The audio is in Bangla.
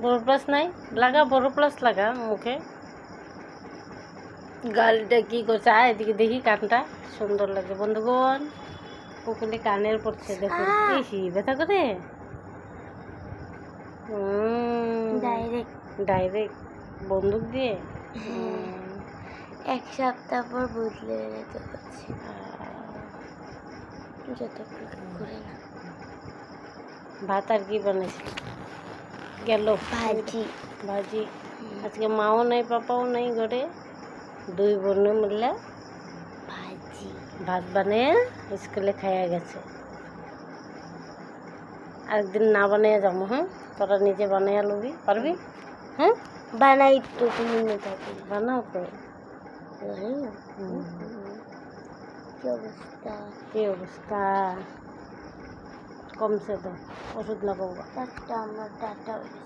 বোরোপ্লাস নাই, লাগা বোরোপ্লাস লাগা মুখে। গাড়িটা কি করছে, আয় এদিকে দেখি, কানটা সুন্দর লাগে বন্ধুগণ। পুকুলে কানের পড়ছে দেখুন, বেশি ব্যথা করে। ডাইরেক্ট বন্দুক দিয়ে। এক সপ্তাহ পর বদলে যেতে পারছি, যত করে না। ভাত আর কি বানাইছে? গেল ভাজি। আজকে মাও নাই, পাপাও নাই ঘরে, দুই বোনে মিলে ভাত বানিয়ে স্কুলে খাইয়া গেছে। আরেকদিন না বানিয়ে যাবো। হ্যাঁ, তোরা নিজে বানিয়ে লবি, পারবি? হ্যাঁ, বানাই তো, তুমি বানাও তো। কি অবস্থা? কমছে তো, ওষুধ লাগাবো। আমার টাটা হয়েছে।